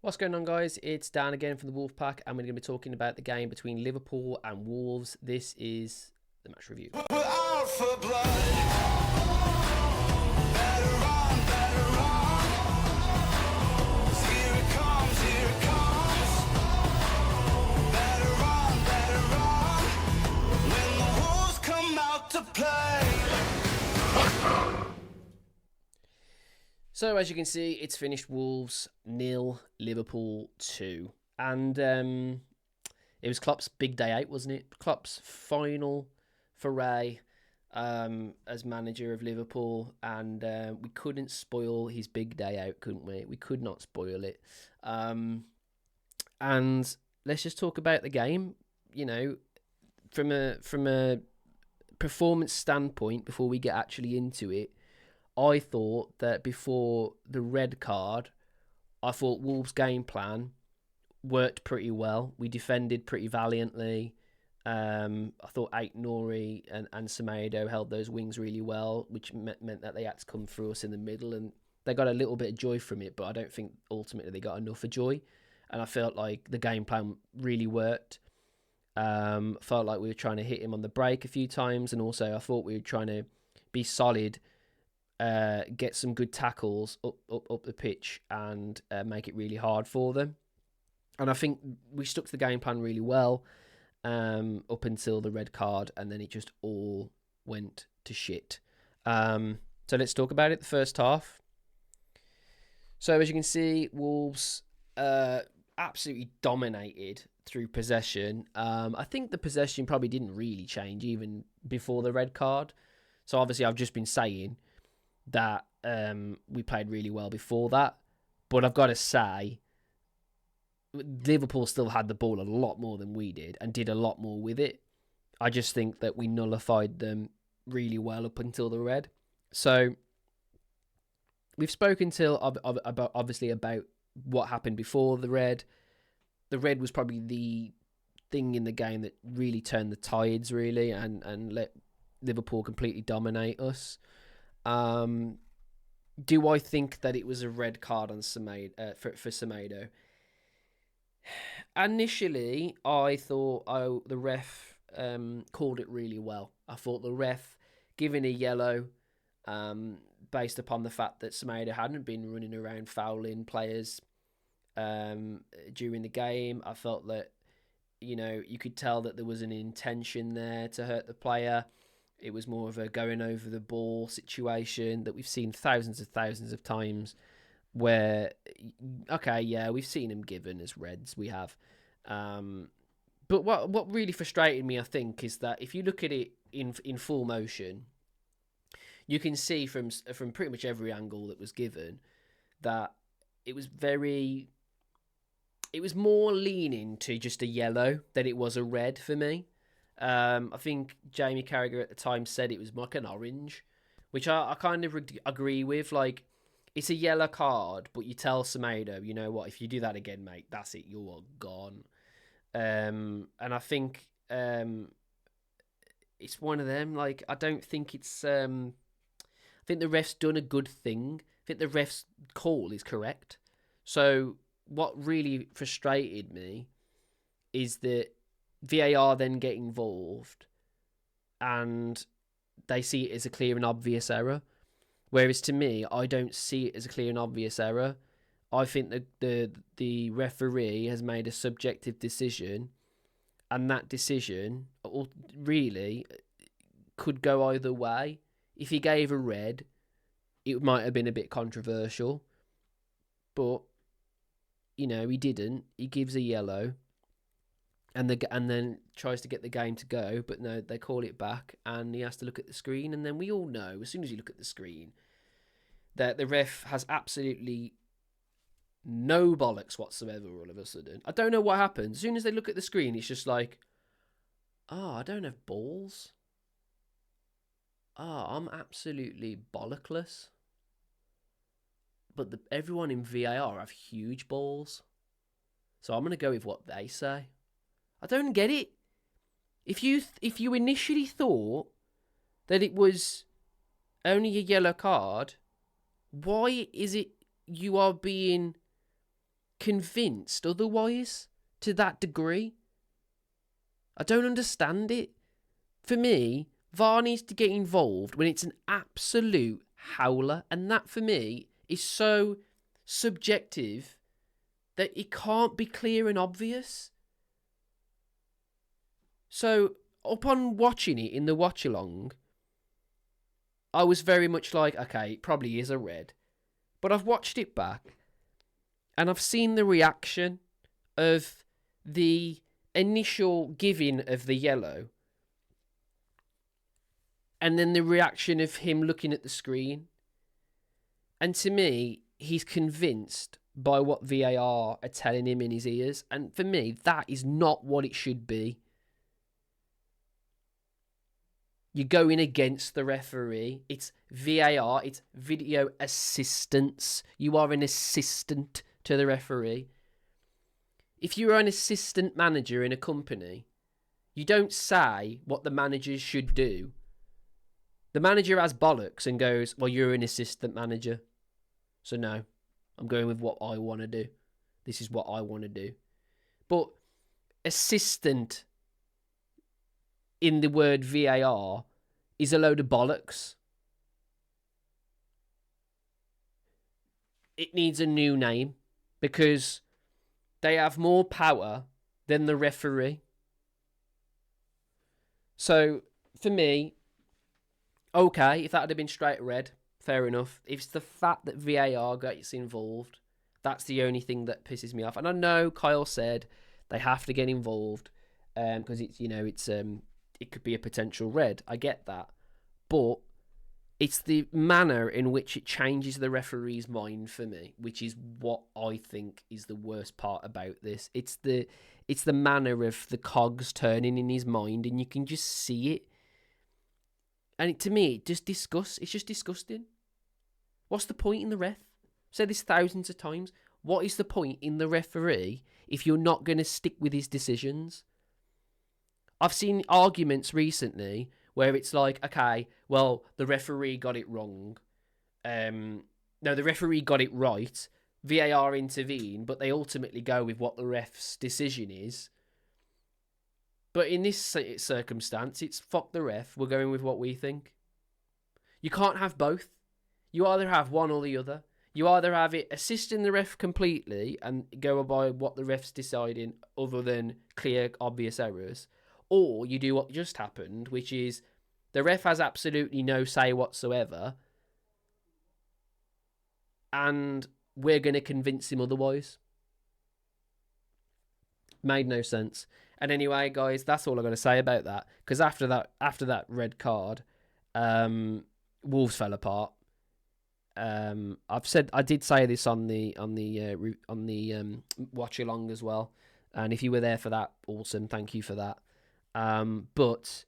What's going on, guys? It's Dan again from the Wolfpack, and we're going to be talking about the game between Liverpool and Wolves. This is the match review. We're out for blood. Better run, better run. Here it comes, here it comes. Better run. When the wolves come out to play. So, as you can see, it's finished Wolves 0, Liverpool 2. And it was Klopp's big day out, wasn't it? Klopp's final foray as manager of Liverpool. And we couldn't spoil his big day out, couldn't we? We could not spoil it. And let's just talk about the game. You know, from a performance standpoint, before we get actually into it, I thought that before the red card, I thought Wolves' game plan worked pretty well. We defended pretty valiantly. I thought Ait Nouri and Semedo held those wings really well, which meant that they had to come through us in the middle, and they got a little bit of joy from it, but I don't think ultimately they got enough of joy. And I felt like the game plan really worked. Felt like we were trying to hit him on the break a few times, and also I thought we were trying to be solid, get some good tackles up the pitch and make it really hard for them. And I think we stuck to the game plan really well up until the red card, and then it just all went to shit. So let's talk about it, the first half. So as you can see, Wolves absolutely dominated through possession. I think the possession probably didn't really change even before the red card. So obviously I've just been saying that we played really well before that, but I've got to say Liverpool still had the ball a lot more than we did and did a lot more with it. I just think that we nullified them really well up until the red. So we've spoken obviously about what happened before the red. The red was probably the thing in the game that really turned the tides, really, and let Liverpool completely dominate us. Do I think that it was a red card on Semedo, for Semedo? Initially, I thought the ref called it really well. I thought the ref giving a yellow based upon the fact that Semedo hadn't been running around fouling players during the game. I felt that, you could tell that there was an intention there to hurt the player. It was more of a going over the ball situation that we've seen thousands of times where, okay, yeah, we've seen him given as reds, we have. But what really frustrated me, I think, is that if you look at it in full motion, you can see from pretty much every angle that was given that it was more leaning to just a yellow than it was a red for me. I think Jamie Carragher at the time said it was like an orange, which I kind of agree with. Like, it's a yellow card, but you tell Semedo, you know what, if you do that again, mate, that's it, you're gone. And I think it's one of them. Like, I don't think it's... I think the ref's done a good thing. I think the ref's call is correct. So what really frustrated me is that VAR then get involved and they see it as a clear and obvious error. Whereas to me, I don't see it as a clear and obvious error. I think that the referee has made a subjective decision, and that decision really could go either way. If he gave a red, it might have been a bit controversial, but he didn't. He gives a yellow. And then tries to get the game to go, but no, they call it back, and he has to look at the screen. And then we all know, as soon as you look at the screen, that the ref has absolutely no bollocks whatsoever all of a sudden. I don't know what happens. As soon as they look at the screen, it's just like, oh, I don't have balls. Oh, I'm absolutely bollockless. But everyone in VAR have huge balls. So I'm going to go with what they say. I don't get it. If you initially thought that it was only a yellow card, why is it you are being convinced otherwise to that degree. I don't understand it. For me, VAR needs to get involved when it's an absolute howler, and that for me is so subjective that it can't be clear and obvious. So, upon watching it in the watch along, I was very much like, okay, it probably is a red. But I've watched it back and I've seen the reaction of the initial giving of the yellow and then the reaction of him looking at the screen. And to me, he's convinced by what VAR are telling him in his ears. And for me, that is not what it should be. You're going against the referee. It's VAR. It's video assistance. You are an assistant to the referee. If you're an assistant manager in a company, you don't say what the managers should do. The manager has bollocks and goes, well, you're an assistant manager. So no, I'm going with what I want to do. This is what I want to do. But assistant in the word VAR is a load of bollocks. It needs a new name because they have more power than the referee. So, for me, okay, if that had been straight red, fair enough. If it's the fact that VAR gets involved, that's the only thing that pisses me off. And I know Kyle said they have to get involved because it's, you know, it's it could be a potential red. I get that. But it's the manner in which it changes the referee's mind for me, which is what I think is the worst part about this. It's the manner of the cogs turning in his mind, and you can just see it. And to me, it's just disgusting. What's the point in the ref? I've said this thousands of times. What is the point in the referee if you're not going to stick with his decisions? I've seen arguments recently where it's like, okay, well, the referee got it wrong. No, the referee got it right. VAR intervened, but they ultimately go with what the ref's decision is. But in this circumstance, it's fuck the ref. We're going with what we think. You can't have both. You either have one or the other. You either have it assisting the ref completely and go by what the ref's deciding other than clear, obvious errors, or you do what just happened, which is the ref has absolutely no say whatsoever, and we're going to convince him otherwise. Made no sense. And anyway, guys, that's all I'm going to say about that. Because after that red card, Wolves fell apart. I did say this on the watch along as well. And if you were there for that, awesome. Thank you for that. But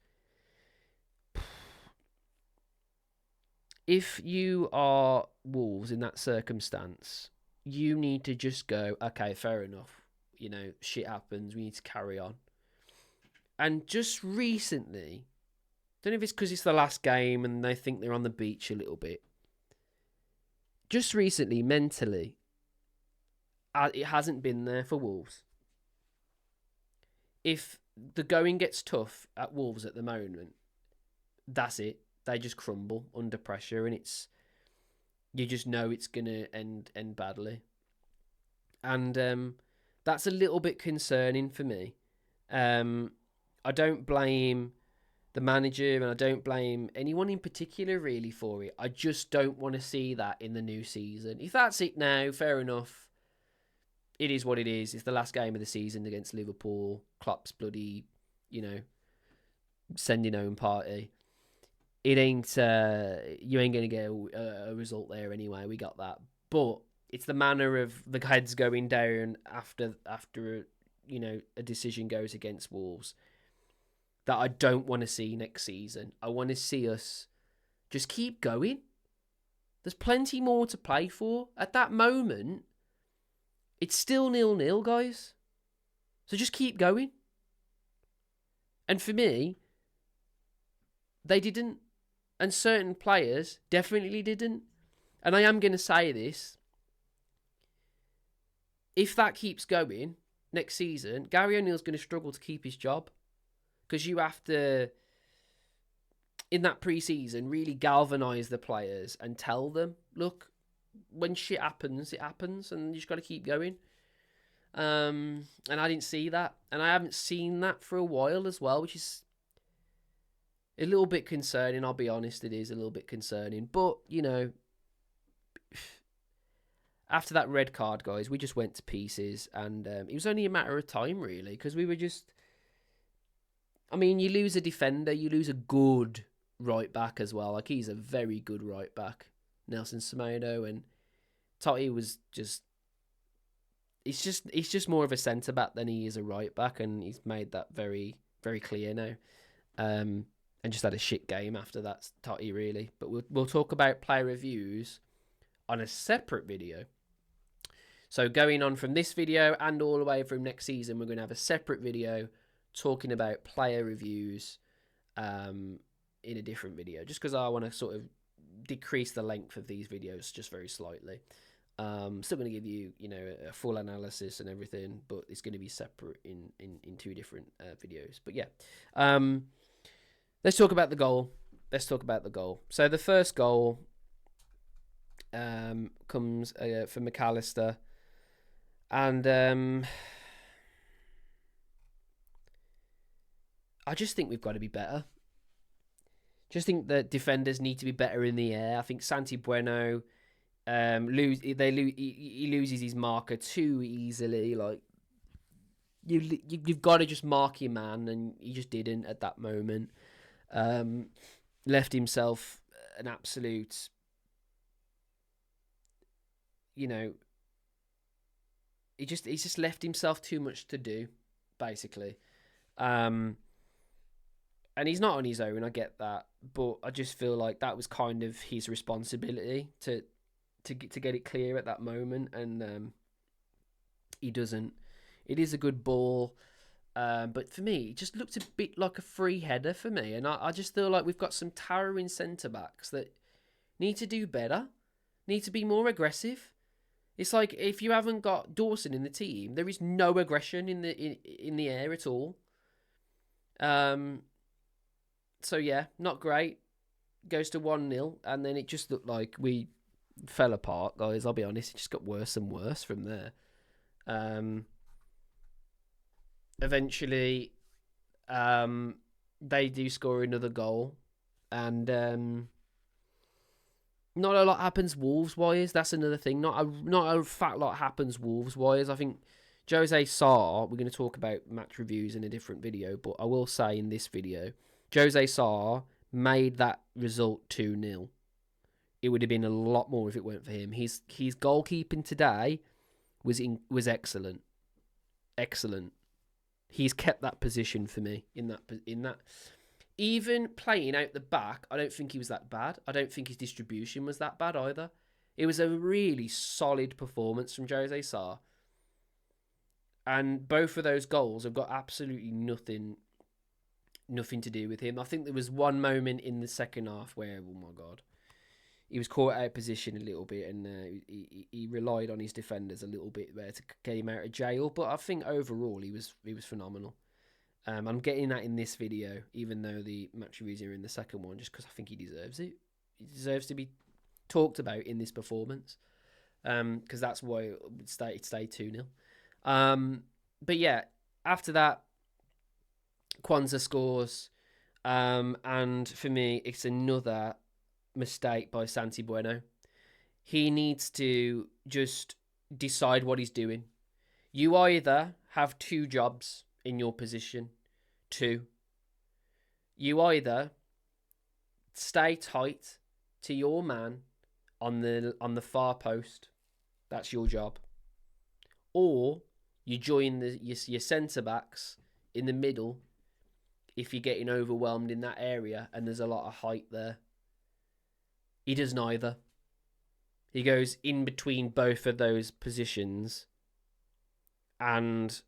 if you are Wolves in that circumstance, you need to just go, okay, fair enough. You know, shit happens. We need to carry on. And just recently, don't know if it's because it's the last game and they think they're on the beach a little bit. Just recently, mentally, it hasn't been there for Wolves. If the going gets tough at Wolves at the moment, that's it. They just crumble under pressure, and you just know it's gonna end badly. And that's a little bit concerning for me. I don't blame the manager, and I don't blame anyone in particular really for it. I just don't want to see that in the new season. If that's it now, fair enough. It is what it is. It's the last game of the season against Liverpool. Klopp's bloody, sending home party. It ain't. You ain't gonna get a result there anyway. We got that, but it's the manner of the heads going down after a decision goes against Wolves that I don't want to see next season. I want to see us just keep going. There's plenty more to play for. At that moment, it's still 0-0, guys. So just keep going. And for me, they didn't. And certain players definitely didn't. And I am going to say this. if that keeps going next season, Gary O'Neill's going to struggle to keep his job, because you have to, in that pre-season, really galvanise the players and tell them, look, when shit happens, it happens, and you just got to keep going. And I didn't see that, and I haven't seen that for a while as well, which is a little bit concerning. I'll be honest, it is a little bit concerning. But, you know, after that red card, guys, we just went to pieces, and it was only a matter of time, really, because we were just... I mean, you lose a defender, you lose a good right back as well. Like, he's a very good right back, Nelson Semedo, and Totti was just... He's just more of a centre back than he is a right back, and he's made that very, very clear now. And just had a shit game after that, Totti, really. But we'll talk about player reviews on a separate video. So going on from this video and all the way from next season, we're going to have a separate video talking about player reviews in a different video, just because I want to sort of decrease the length of these videos just very slightly. Still going to give you, you know, a full analysis and everything, but it's going to be separate in two different videos. But yeah, let's talk about the goal. So the first goal comes from McAllister, and I just think we've got to be better. Just think that defenders need to be better in the air. I think Santi Bueno he loses his marker too easily. Like, you've got to just mark your man, and he just didn't at that moment. Left himself an absolute, you know, he's just left himself too much to do, basically. And he's not on his own, I get that, but I just feel like that was kind of his responsibility to get it clear at that moment, and he doesn't. It is a good ball, but for me, it just looked a bit like a free header for me, and I just feel like we've got some towering centre-backs that need to do better, need to be more aggressive. It's like, if you haven't got Dawson in the team, there is no aggression in the air at all. So yeah, not great. Goes to 1-0, and then it just looked like we fell apart, guys. I'll be honest, it just got worse and worse from there. Eventually, they do score another goal, and not a lot happens Wolves-wise. That's another thing. Not a fat lot happens Wolves-wise. I think Jose Sarr, we're going to talk about match reviews in a different video, but I will say in this video, Jose Sarr made that result 2-0. It would have been a lot more if it weren't for him. His goalkeeping today was excellent. Excellent. He's kept that position for me in that. Even playing out the back, I don't think he was that bad. I don't think his distribution was that bad either. It was a really solid performance from Jose Sarr. And both of those goals have got absolutely nothing to do with him. I think there was one moment in the second half where, oh my God, he was caught out of position a little bit, and he relied on his defenders a little bit there to get him out of jail. But I think overall he was phenomenal. I'm getting that in this video, even though the match reviews are in the second one, just because I think he deserves it. He deserves to be talked about in this performance, because that's why it stayed 2-0. But yeah, after that, Kwanzaa scores, and for me, it's another mistake by Santi Bueno. He needs to just decide what he's doing. You either have two jobs in your position. You either stay tight to your man on the far post. That's your job. Or you join your centre backs in the middle if you're getting overwhelmed in that area and there's a lot of height there. He does neither. He goes in between both of those positions and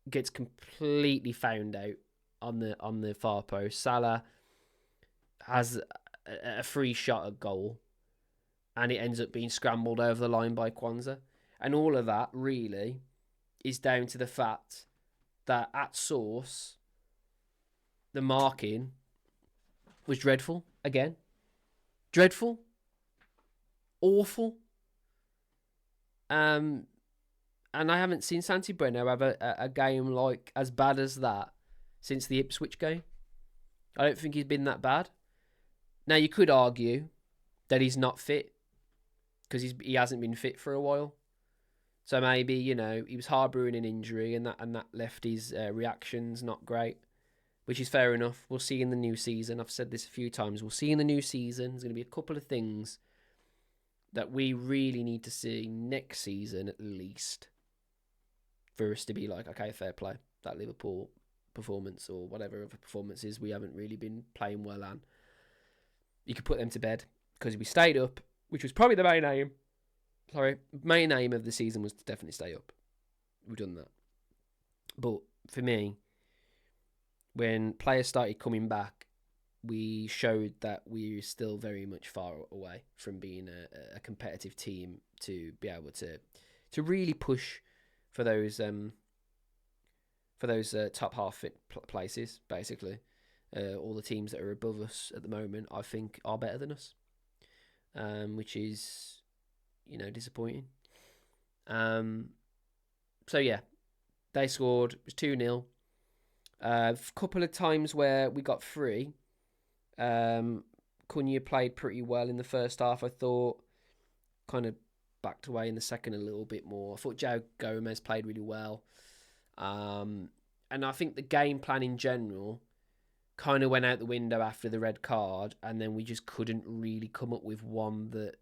gets completely found out on the far post. Salah has a free shot at goal, and it ends up being scrambled over the line by Kwanzaa. And all of that really is down to the fact that at source, the marking was dreadful again. Dreadful. Awful. And I haven't seen Santi Breno have a game like as bad as that since the Ipswich game. I don't think he's been that bad. Now, you could argue that he's not fit because he hasn't been fit for a while. So maybe, you know, he was harbouring an injury and that left his reactions not great, which is fair enough. We'll see in the new season. I've said this a few times. We'll see in the new season. There's going to be a couple of things that we really need to see next season at least for us to be like, okay, fair play. That Liverpool performance or whatever other performances we haven't really been playing well on. You could put them to bed because we stayed up, which was probably the main aim. Main aim of the season was to definitely stay up. We've done that. But for me, when players started coming back, we showed that we're still very much far away from being a competitive team to be able to really push for those top half fit places. Basically, all the teams that are above us at the moment, I think, are better than us, which is, you know, disappointing. So yeah, they scored. It was 2-0. A couple of times where we got free. Cunha played pretty well in the first half, I thought. Kind of backed away in the second a little bit more. I thought Joe Gomez played really well. And I think the game plan in general kind of went out the window after the red card, and then we just couldn't really come up with one that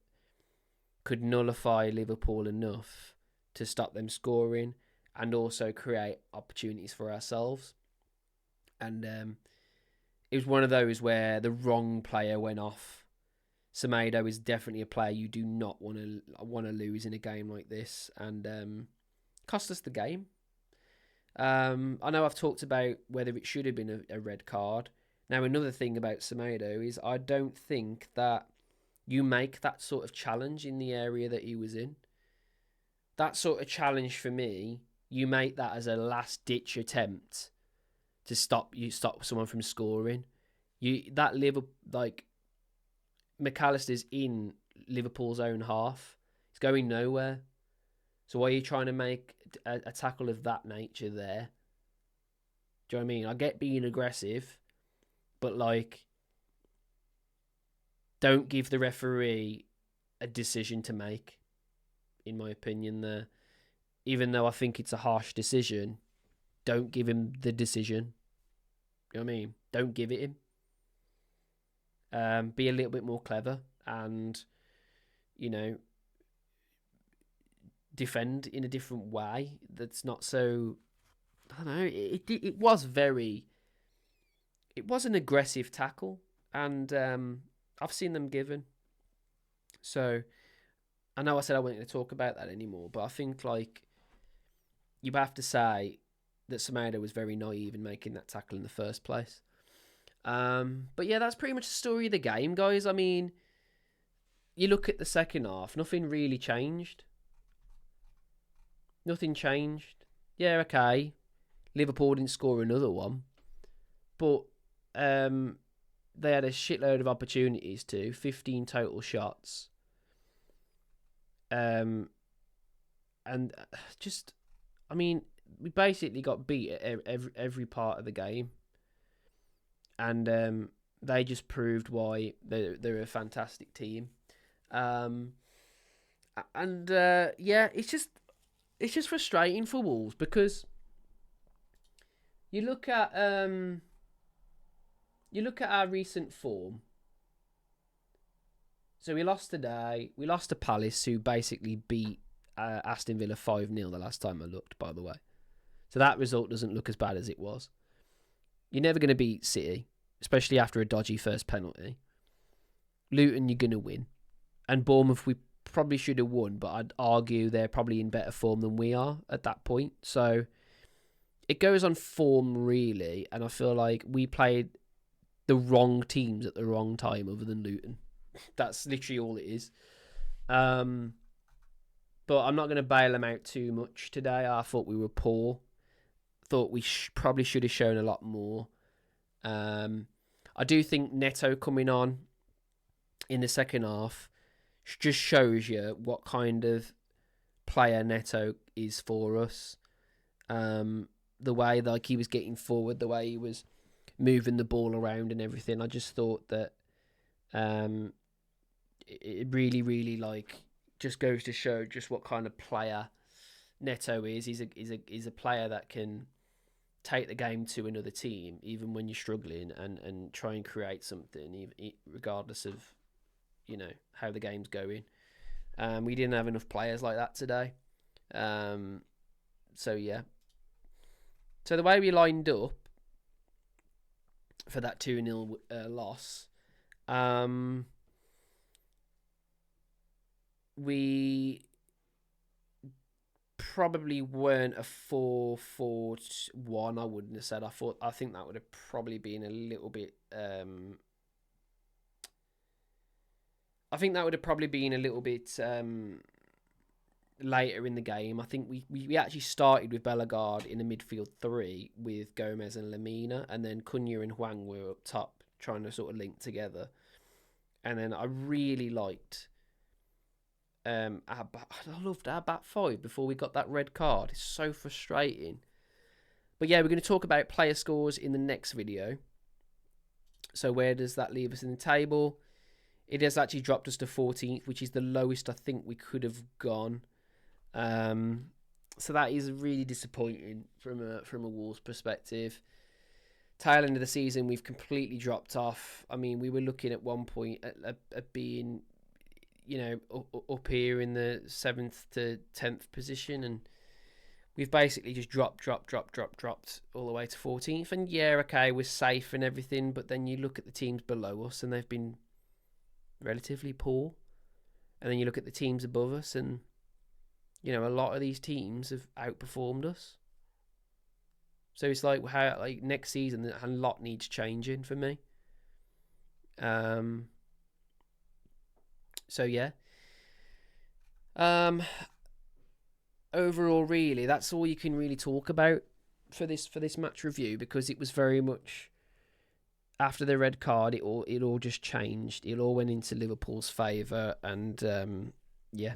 could nullify Liverpool enough to stop them scoring and also create opportunities for ourselves. And it was one of those where the wrong player went off. Semedo is definitely a player you do not want to lose in a game like this, and cost us the game. I know I've talked about whether it should have been a red card. Now, another thing about Semedo is I don't think that you make that sort of challenge in the area that he was in. That sort of challenge for me, you make that as a last-ditch attempt to stop someone from scoring. McAllister's in Liverpool's own half. He's going nowhere. So why are you trying to make a tackle of that nature there? Do you know what I mean? I get being aggressive, but don't give the referee a decision to make, in my opinion, there. Even though I think it's a harsh decision, don't give him the decision. You know what I mean? Don't give it him. Be a little bit more clever and, you know, defend in a different way that's not so... I don't know. It was an aggressive tackle, and I've seen them given. So I know I said I wasn't going to talk about that anymore, but I think you have to say that Semedo was very naive in making that tackle in the first place. But yeah, that's pretty much the story of the game, guys. I mean, you look at the second half, nothing really changed. Nothing changed. Yeah, okay. Liverpool didn't score another one, but they had a shitload of opportunities 15 total shots. And just, I mean, we basically got beat at every part of the game. And they just proved why they're a fantastic team. Yeah, it's just frustrating for Wolves because you look at our recent form. So we lost today. We lost to Palace, who basically beat Aston Villa 5-0 the last time I looked, by the way. So that result doesn't look as bad as it was. You're never going to beat City, especially after a dodgy first penalty. Luton, you're going to win. And Bournemouth, we probably should have won, but I'd argue they're probably in better form than we are at that point. So it goes on form, really, and I feel like we played the wrong teams at the wrong time other than Luton. That's literally all it is. but I'm not going to bail them out too much today. I thought we were poor. Thought we probably should have shown a lot more. I do think Neto coming on in the second half just shows you what kind of player Neto is for us. The way like he was getting forward, the way he was moving the ball around and everything. I just thought that it really, really like just goes to show just what kind of player Neto is. He's a player that can take the game to another team, even when you're struggling, and try and create something, regardless of, you know, how the game's going. We didn't have enough players like that today. So, yeah. So, the way we lined up for that 2-0 loss, we probably weren't a 4-4-1. I wouldn't have said. I think that would have probably been a little bit. I think that would have probably been a little bit later in the game. I think we actually started with Bellegarde in the midfield three with Gomez and Lamina, and then Cunha and Hwang were up top trying to sort of link together. And then I really liked. I loved our back five before we got that red card. It's so frustrating. But yeah, we're going to talk about player scores in the next video. So where does that leave us in the table? It has actually dropped us to 14th, which is the lowest I think we could have gone. So that is really disappointing from a Wolves perspective. Tail end of the season, we've completely dropped off. I mean, we were looking at one point at being, you know, up here in the 7th to 10th position, and we've basically just dropped all the way to 14th. And yeah, okay, we're safe and everything, but then you look at the teams below us and they've been relatively poor, and then you look at the teams above us, and you know, a lot of these teams have outperformed us. So it's like how, like, next season a lot needs changing for me. So yeah. Overall, really, that's all you can really talk about for this match review, because it was very much after the red card. It all just changed. It all went into Liverpool's favour, and yeah.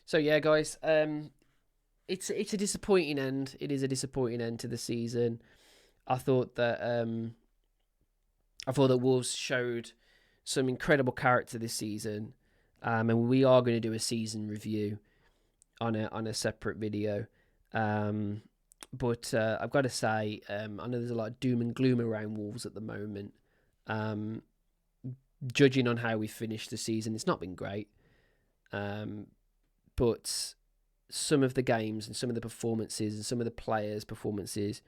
So yeah, guys. It's a disappointing end. It is a disappointing end to the season. I thought that Wolves showed some incredible character this season, and we are going to do a season review on a separate video. But I've got to say, I know there's a lot of doom and gloom around Wolves at the moment. Judging on how we finished the season, it's not been great. But some of the games and some of the performances and some of the players' performances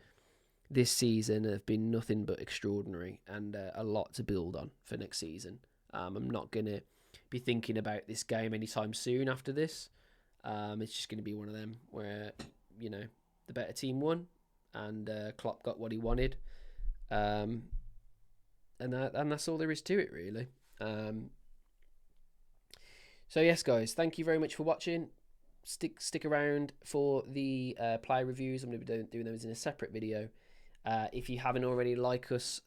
this season have been nothing but extraordinary, and a lot to build on for next season. I'm not going to be thinking about this game anytime soon after this. It's just going to be one of them where, you know, the better team won, and Klopp got what he wanted. And that's all there is to it, really. So yes, guys, thank you very much for watching. Stick around for the player reviews. I'm going to be doing those in a separate video. If you haven't already, like us,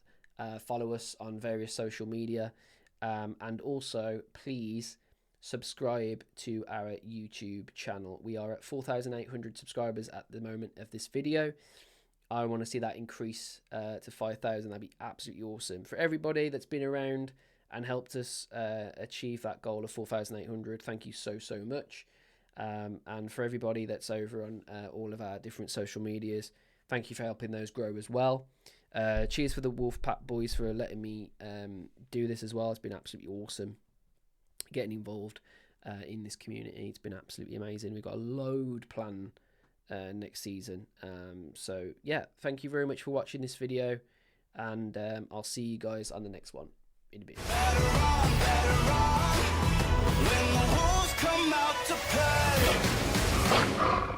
follow us on various social media, and also please subscribe to our YouTube channel. We are at 4,800 subscribers at the moment of this video. I want to see that increase to 5,000. That'd be absolutely awesome for everybody that's been around and helped us achieve that goal of 4,800. Thank you so much. And for everybody that's over on all of our different social medias, thank you for helping those grow as well. Cheers for the Wolfpack boys for letting me do this as well. It's been absolutely awesome getting involved in this community. It's been absolutely amazing. We've got a load planned next season. So yeah, thank you very much for watching this video, and I'll see you guys on the next one in a bit. When the wolves come out to play.